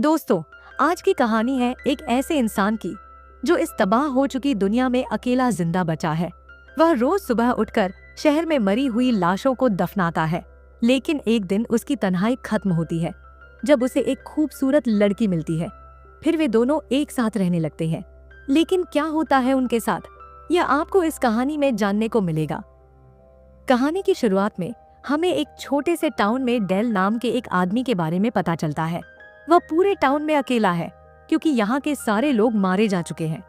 दोस्तों, आज की कहानी है एक ऐसे इंसान की जो इस तबाह हो चुकी दुनिया में अकेला जिंदा बचा है। वह रोज सुबह उठकर शहर में मरी हुई लाशों को दफनाता है, लेकिन एक दिन उसकी तन्हाई खत्म होती है जब उसे एक खूबसूरत लड़की मिलती है। फिर वे दोनों एक साथ रहने लगते हैं, लेकिन क्या होता है उनके साथ, यह आपको इस कहानी में जानने को मिलेगा। कहानी की शुरुआत में हमें एक छोटे से टाउन में डेल नाम के एक आदमी के बारे में पता चलता है। वह पूरे टाउन में अकेला है क्योंकि यहाँ के सारे लोग मारे जा चुके हैं।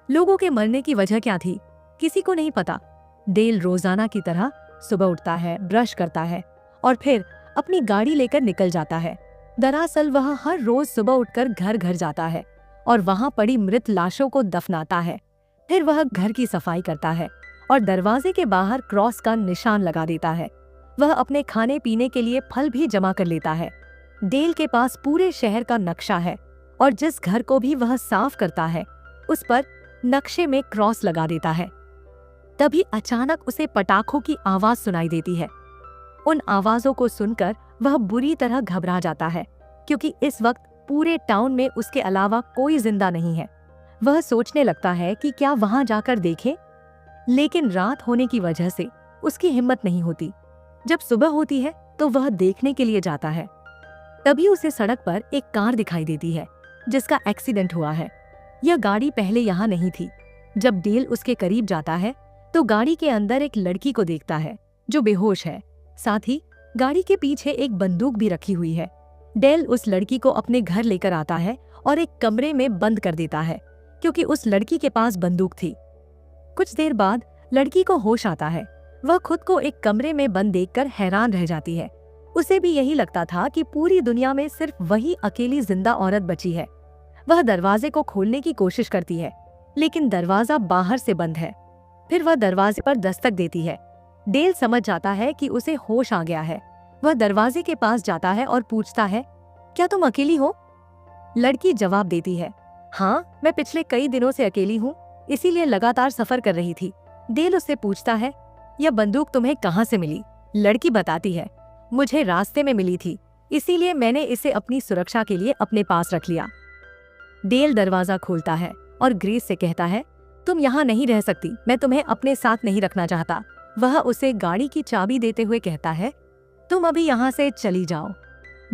लोगों के मरने की वजह क्या थी, किसी को नहीं पता। डेल रोजाना की तरह सुबह उठता है, ब्रश करता है और फिर अपनी गाड़ी लेकर निकल जाता है। दरअसल वह हर रोज सुबह उठकर घर घर जाता है और वहाँ पड़ी मृत लाशों को दफनाता है। फिर वह घर की सफाई करता है और दरवाजे के बाहर क्रॉस का निशान लगा देता है। वह अपने खाने पीने के लिए फल भी जमा कर लेता है। डेल के पास पूरे शहर का नक्शा है और जिस घर को भी वह साफ करता है उस पर नक्शे में क्रॉस लगा देता है। तभी अचानक उसे पटाखों की आवाज सुनाई देती है। उन आवाजों को सुनकर वह बुरी तरह घबरा जाता है क्योंकि इस वक्त पूरे टाउन में उसके अलावा कोई जिंदा नहीं है। वह सोचने लगता है कि क्या वहां जाकर देखे, लेकिन रात होने की वजह से उसकी हिम्मत नहीं होती। जब सुबह होती है तो वह देखने के लिए जाता है। तभी उसे सड़क पर एक कार दिखाई देती है जिसका एक्सीडेंट हुआ है। यह गाड़ी पहले यहाँ नहीं थी। जब डेल उसके करीब जाता है तो गाड़ी के अंदर एक लड़की को देखता है जो बेहोश है। साथ ही गाड़ी के पीछे एक बंदूक भी रखी हुई है। डेल उस लड़की को अपने घर लेकर आता है और एक कमरे में बंद कर देता है क्योंकि उस लड़की के पास बंदूक थी। कुछ देर बाद लड़की को होश आता है। वह खुद को एक कमरे में बंद देखकर हैरान रह जाती है। उसे भी यही लगता था कि पूरी दुनिया में सिर्फ वही अकेली जिंदा औरत बची है। वह दरवाजे को खोलने की कोशिश करती है, लेकिन दरवाजा बाहर से बंद है। फिर वह दरवाजे पर दस्तक देती है। डेल समझ जाता है कि उसे होश आ गया है। वह दरवाजे के पास जाता है और पूछता है, क्या तुम अकेली हो? लड़की जवाब देती है, हाँ, मैं पिछले कई दिनों से अकेली हूँ, इसीलिए लगातार सफर कर रही थी। डेल उससे पूछता है, यह बंदूक तुम्हें कहाँ से मिली? लड़की बताती है, मुझे रास्ते में मिली थी, इसीलिए मैंने इसे अपनी सुरक्षा के लिए अपने पास रख लिया। डेल दरवाजा खोलता है और ग्रेस से कहता है, तुम यहाँ नहीं रह सकती, मैं तुम्हें अपने साथ नहीं रखना चाहता। वह उसे गाड़ी की चाबी देते हुए कहता है, तुम अभी यहाँ से चली जाओ।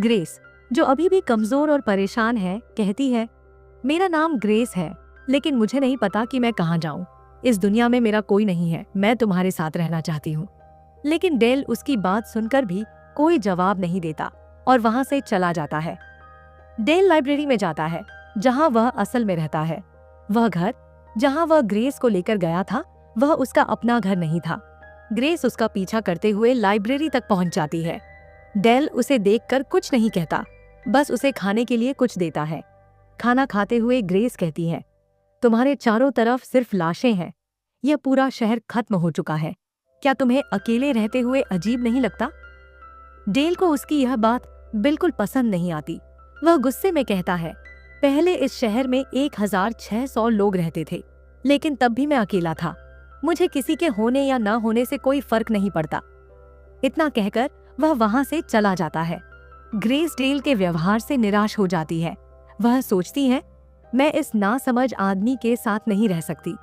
ग्रेस, जो अभी भी कमजोर और परेशान है, कहती है, मेरा नाम ग्रेस है, लेकिन मुझे नहीं पता कि मैं कहाँ जाऊँ। इस दुनिया में मेरा कोई नहीं है, मैं तुम्हारे साथ रहना चाहती हूँ। लेकिन डेल उसकी बात सुनकर भी कोई जवाब नहीं देता और वहां से चला जाता है। डेल लाइब्रेरी में जाता है जहां वह असल में रहता है। वह घर जहां वह ग्रेस को लेकर गया था वह उसका अपना घर नहीं था। ग्रेस उसका पीछा करते हुए लाइब्रेरी तक पहुंच जाती है। डेल उसे देखकर कुछ नहीं कहता, बस उसे खाने के लिए कुछ देता है। खाना खाते हुए ग्रेस कहती है, तुम्हारे चारों तरफ सिर्फ लाशें हैं, यह पूरा शहर खत्म हो चुका है। क्या तुम्हें अकेले रहते हुए अजीब नहीं लगता? डेल को उसकी यह बात बिल्कुल पसंद नहीं आती। वह गुस्से में कहता है, पहले इस शहर में 1600 लोग रहते थे, लेकिन तब भी मैं अकेला था। मुझे किसी के होने या ना होने से कोई फर्क नहीं पड़ता। इतना कहकर वह वहां से चला जाता है। ग्रेस डेल के व्यवहार से निराश हो जाती है। वह सोचती है, मैं इस नासमझ आदमी के साथ नहीं रह सकती।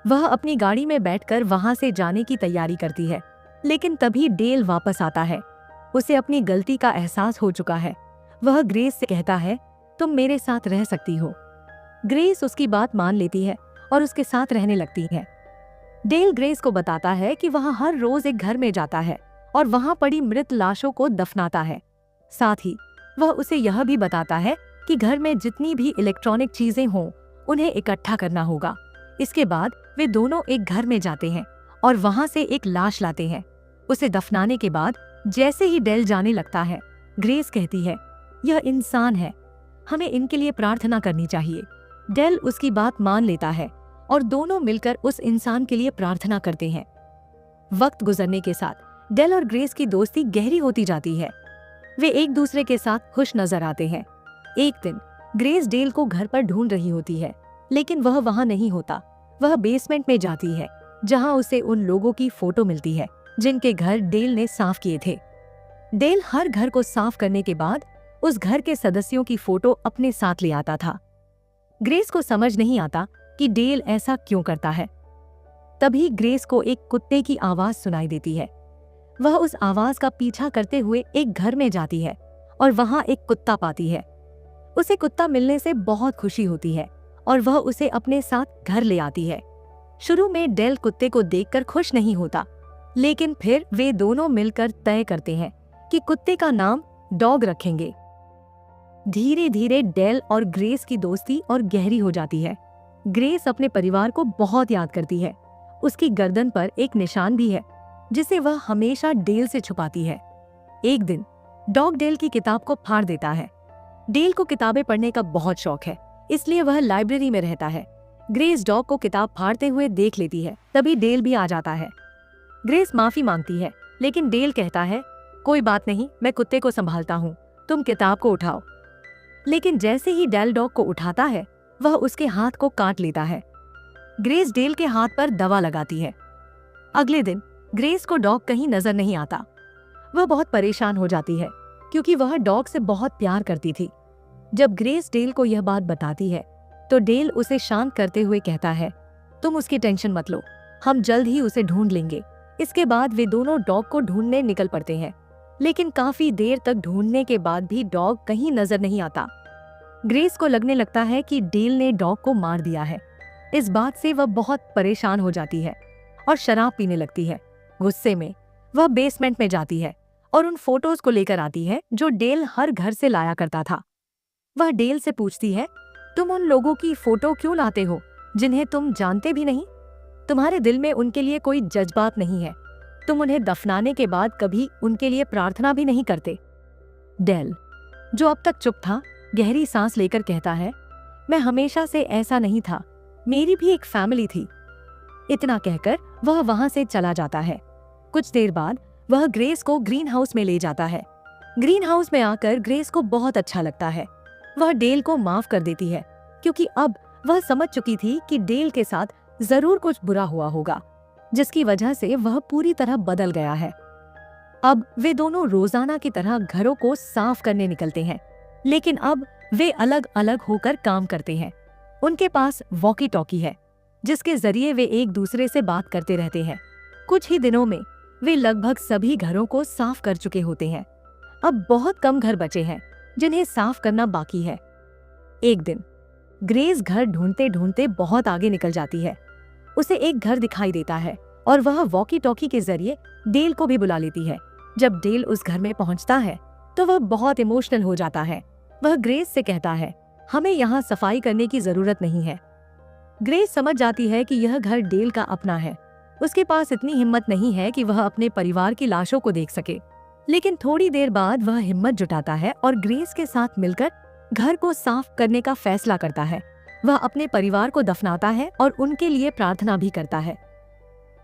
वह अपनी गाड़ी में बैठकर वहां से जाने की तैयारी करती है, लेकिन तभी डेल वापस आता है। उसे अपनी गलती का एहसास हो चुका है। वह ग्रेस से कहता है, तुम मेरे साथ रह सकती हो। ग्रेस उसकी बात मान लेती है और उसके साथ रहने लगती है। डेल ग्रेस को बताता है कि वह हर रोज एक घर में जाता है और वहां पड़ी मृत लाशों को दफनाता है। साथ ही वह उसे यह भी बताता है कि घर में जितनी भी इलेक्ट्रॉनिक चीजें हों उन्हें इकट्ठा करना होगा। इसके बाद वे दोनों एक घर में जाते हैं और वहां से एक लाश लाते हैं। उसे दफनाने के बाद जैसे ही डेल जाने लगता है, ग्रेस कहती है, यह इंसान है, हमें इनके लिए प्रार्थना करनी चाहिए। डेल उसकी बात मान लेता है और दोनों मिलकर उस इंसान के लिए प्रार्थना करते हैं। वक्त गुजरने के साथ डेल और ग्रेस की दोस्ती गहरी होती जाती है। वे एक दूसरे के साथ खुश नजर आते हैं। एक दिन ग्रेस डेल को घर पर ढूंढ रही होती है, लेकिन वह वहां नहीं होता। वह बेसमेंट में जाती है जहां उसे उन लोगों की फोटो मिलती है जिनके घर डेल ने साफ किए थे। डेल हर घर को साफ करने के बाद उस घर के सदस्यों की फोटो अपने साथ ले आता था। ग्रेस को समझ नहीं आता कि डेल ऐसा क्यों करता है। तभी ग्रेस को एक कुत्ते की आवाज सुनाई देती है। वह उस आवाज का पीछा करते हुए एक घर में जाती है और वहां एक कुत्ता पाती है। उसे कुत्ता मिलने से बहुत खुशी होती है और वह उसे अपने साथ घर ले आती है। शुरू में डेल कुत्ते को देखकर खुश नहीं होता, लेकिन फिर वे दोनों मिलकर तय करते हैं कि कुत्ते का नाम डॉग रखेंगे। धीरे धीरे डेल और ग्रेस की दोस्ती और गहरी हो जाती है। ग्रेस अपने परिवार को बहुत याद करती है। उसकी गर्दन पर एक निशान भी है जिसे वह हमेशा डेल से छुपाती है। एक दिन डॉग डेल की किताब को फाड़ देता है। डेल को किताबें पढ़ने का बहुत शौक है, इसलिए वह लाइब्रेरी में रहता है। ग्रेस डॉग को किताब फाड़ते हुए देख लेती है। तभी डेल भी आ जाता है। ग्रेस माफी मांगती है, लेकिन डेल कहता है, कोई बात नहीं, मैं कुत्ते को संभालता हूँ, तुम किताब को उठाओ। लेकिन जैसे ही डेल डॉग को उठाता है, वह उसके हाथ को काट लेता है। ग्रेस डेल के हाथ पर दवा लगाती है। अगले दिन ग्रेस को डॉग कहीं नजर नहीं आता। वह बहुत परेशान हो जाती है क्योंकि वह डॉग से बहुत प्यार करती थी। जब ग्रेस डेल को यह बात बताती है तो डेल उसे शांत करते हुए कहता है, तुम उसकी टेंशन मत लो, हम जल्द ही उसे ढूंढ लेंगे। इसके बाद वे दोनों डॉग को ढूंढने निकल पड़ते हैं, लेकिन काफी देर तक ढूंढने के बाद भी डॉग कहीं नजर नहीं आता। ग्रेस को लगने लगता है कि डेल ने डॉग को मार दिया है। इस बात से वह बहुत परेशान हो जाती है और शराब पीने लगती है। गुस्से में वह बेसमेंट में जाती है और उन फोटोज को लेकर आती है जो डेल हर घर से लाया करता था। वह डेल से पूछती है, तुम उन लोगों की फोटो क्यों लाते हो जिन्हें तुम जानते भी नहीं? तुम्हारे दिल में उनके लिए कोई जज्बात नहीं है। तुम उन्हें दफनाने के बाद कभी उनके लिए प्रार्थना भी नहीं करते। डेल, जो अब तक चुप था, गहरी सांस लेकर कहता है, मैं हमेशा से ऐसा नहीं था, मेरी भी एक फैमिली थी। इतना कहकर वह वहां से चला जाता है। कुछ देर बाद वह ग्रेस को ग्रीन हाउस में ले जाता है। ग्रीन हाउस में आकर ग्रेस को बहुत अच्छा लगता है। वह डेल को माफ कर देती है क्योंकि अब वह समझ चुकी थी कि डेल के साथ जरूर कुछ बुरा हुआ होगा, जिसकी वजह से वह पूरी तरह बदल गया है। अब वे दोनों रोजाना की तरह घरों को साफ करने निकलते हैं, लेकिन अब वे अलग अलग होकर काम करते हैं। उनके पास वॉकी टॉकी है जिसके जरिए वे एक दूसरे से बात करते रहते हैं। कुछ ही दिनों में वे लगभग सभी घरों को साफ कर चुके होते हैं। अब बहुत कम घर बचे हैं जिन्हें साफ करना बाकी है। एक दिन ग्रेस घर ढूंढते ढूंढते बहुत आगे निकल जाती है। उसे एक घर दिखाई देता है और वह वॉकी टॉकी के जरिए डेल को भी बुला लेती है। जब डेल उस घर में पहुंचता है तो वह बहुत इमोशनल हो जाता है। वह ग्रेस से कहता है, हमें यहाँ सफाई करने की जरूरत नहीं है। ग्रेस समझ जाती है कि यह घर डेल का अपना है। उसके पास इतनी हिम्मत नहीं है कि वह अपने परिवार की लाशों को देख सके, लेकिन थोड़ी देर बाद वह हिम्मत जुटाता है और ग्रेस के साथ मिलकर घर को साफ करने का फैसला करता है। वह अपने परिवार को दफनाता है और उनके लिए प्रार्थना भी करता है।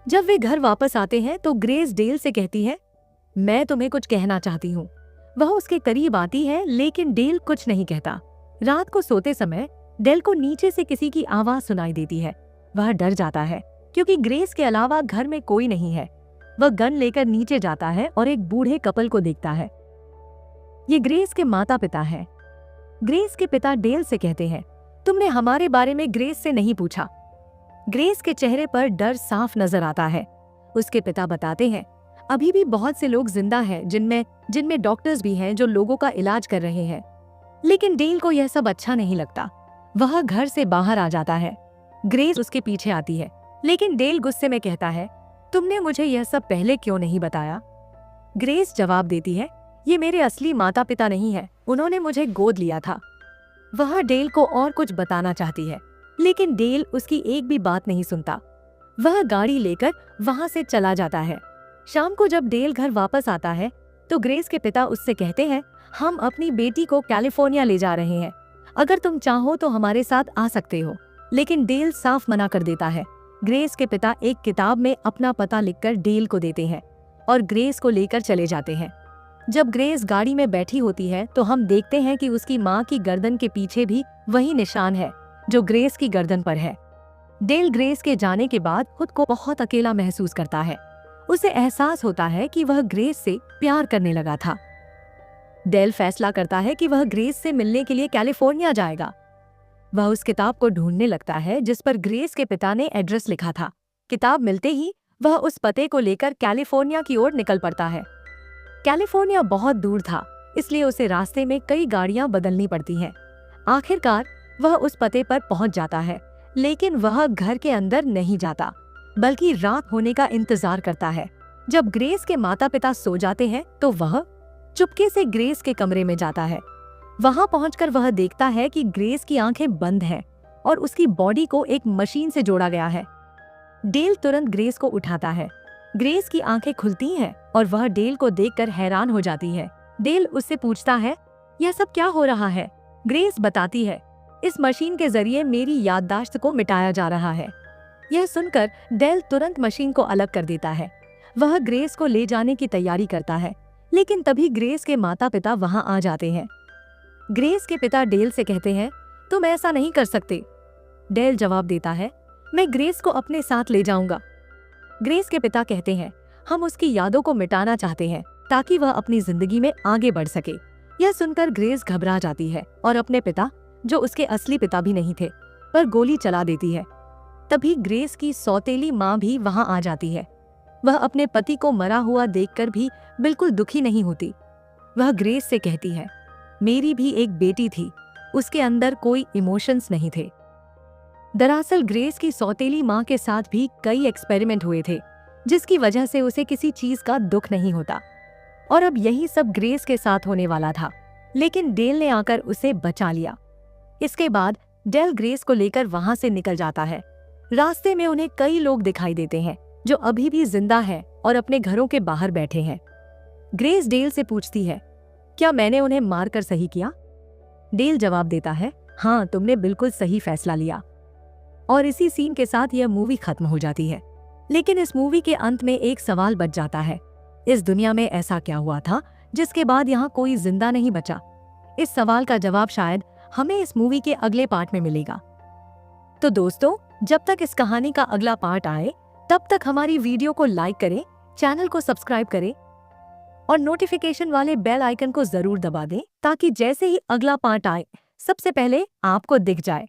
जब वे घर वापस आते हैं तो ग्रेस डेल से कहती है, मैं तुम्हें कुछ कहना चाहती हूँ। वह उसके करीब आती है, लेकिन डेल कुछ नहीं कहता। रात को सोते समय डेल को नीचे से किसी की आवाज सुनाई देती है। वह डर जाता है क्योंकि ग्रेस के अलावा घर में कोई नहीं है। वह गन लेकर नीचे जाता है और एक बूढ़े कपल को देखता है। ये ग्रेस के माता पिता हैं। ग्रेस के पिता डेल से कहते हैं, तुमने हमारे बारे में ग्रेस से नहीं पूछा। ग्रेस के चेहरे पर डर साफ नजर आता है। उसके पिता बताते हैं, अभी भी बहुत से लोग जिंदा हैं जिनमें डॉक्टर्स भी हैं जो लोगों का इलाज कर रहे हैं। लेकिन डेल को यह सब अच्छा नहीं लगता। वह घर से बाहर आ जाता है। ग्रेस उसके पीछे आती है, लेकिन डेल गुस्से में कहता है, तुमने मुझे यह सब पहले क्यों नहीं बताया? ग्रेस जवाब देती है, ये मेरे असली माता पिता नहीं है, उन्होंने मुझे गोद लिया था। वह डेल को और कुछ बताना चाहती है, लेकिन डेल उसकी एक भी बात नहीं सुनता। वह गाड़ी लेकर वहां से चला जाता है। शाम को जब डेल घर वापस आता है तो ग्रेस के पिता उससे कहते हैं, हम अपनी बेटी को कैलिफोर्निया ले जा रहे हैं, अगर तुम चाहो तो हमारे साथ आ सकते हो। लेकिन डेल साफ मना कर देता है। ग्रेस के पिता एक किताब में अपना पता लिखकर डेल को देते हैं और ग्रेस को लेकर चले जाते हैं। जब ग्रेस गाड़ी में बैठी होती है तो हम देखते हैं कि उसकी माँ की गर्दन के पीछे भी वही निशान है जो ग्रेस की गर्दन पर है। डेल ग्रेस के जाने के बाद खुद को बहुत अकेला महसूस करता है। उसे एहसास होता है कि वह ग्रेस से प्यार करने लगा था। डेल फैसला करता है कि वह ग्रेस से मिलने के लिए कैलिफोर्निया जाएगा। वह उस किताब को ढूंढने लगता है जिस पर ग्रेस के पिता ने एड्रेस लिखा था। किताब मिलते ही वह उस पते को लेकर कैलिफोर्निया की ओर निकल पड़ता है। कैलिफोर्निया बहुत दूर था, इसलिए उसे रास्ते में कई गाड़ियां बदलनी पड़ती हैं। आखिरकार वह उस पते पर पहुंच जाता है, लेकिन वह घर के अंदर नहीं जाता, बल्कि रात होने का इंतजार करता है। जब ग्रेस के माता पिता सो जाते हैं तो वह चुपके से ग्रेस के कमरे में जाता है। वहां पहुंचकर वह देखता है कि ग्रेस की आंखें बंद हैं और उसकी बॉडी को एक मशीन से जोड़ा गया है। डेल तुरंत ग्रेस को उठाता है। ग्रेस की आंखें खुलती हैं और वह डेल को देखकर हैरान हो जाती है। डेल उससे पूछता है, यह सब क्या हो रहा है? ग्रेस बताती है, इस मशीन के जरिए मेरी याददाश्त को मिटाया जा रहा है। यह सुनकर डेल तुरंत मशीन को अलग कर देता है। वह ग्रेस को ले जाने की तैयारी करता है, लेकिन तभी ग्रेस के माता पिता वहां आ जाते हैं। ग्रेस के पिता डेल से कहते हैं, तुम ऐसा नहीं कर सकते। डेल जवाब देता है, मैं ग्रेस को अपने साथ ले जाऊंगा। ग्रेस के पिता कहते हैं, हम उसकी यादों को मिटाना चाहते हैं ताकि वह अपनी जिंदगी में आगे बढ़ सके। यह सुनकर ग्रेस घबरा जाती है और अपने पिता, जो उसके असली पिता भी नहीं थे, पर गोली चला देती है। तभी ग्रेस की सौतेली माँ भी वहां आ जाती है। वह अपने पति को मरा हुआ देखकर भी बिल्कुल दुखी नहीं होती। वह ग्रेस से कहती है, मेरी भी एक बेटी थी, उसके अंदर कोई इमोशंस नहीं थे। दरअसल ग्रेस की सौतेली माँ के साथ भी कई एक्सपेरिमेंट हुए थे, जिसकी वजह से उसे किसी चीज का दुख नहीं होता। और अब यही सब ग्रेस के साथ होने वाला था, लेकिन डेल ने आकर उसे बचा लिया। इसके बाद डेल ग्रेस को लेकर वहां से निकल जाता है। रास्ते में उन्हें कई लोग दिखाई देते हैं जो अभी भी जिंदा हैं और अपने घरों के बाहर बैठे हैं। ग्रेस डेल से पूछती है, क्या मैंने उन्हें मारकर सही किया? डेल जवाब देता है, हाँ, तुमने बिल्कुल सही फैसला लिया। और इसी सीन के साथ यह मूवी खत्म हो जाती है। लेकिन इस मूवी के अंत में एक सवाल बच जाता है, इस दुनिया में ऐसा क्या हुआ था जिसके बाद यहाँ कोई जिंदा नहीं बचा? इस सवाल का जवाब शायद हमें इस मूवी के अगले पार्ट में मिलेगा। तो दोस्तों, जब तक इस कहानी का अगला पार्ट आए, तब तक हमारी वीडियो को लाइक करें, चैनल को सब्सक्राइब करें और नोटिफिकेशन वाले बेल आइकन को जरूर दबा दें ताकि जैसे ही अगला पार्ट आए सबसे पहले आपको दिख जाए।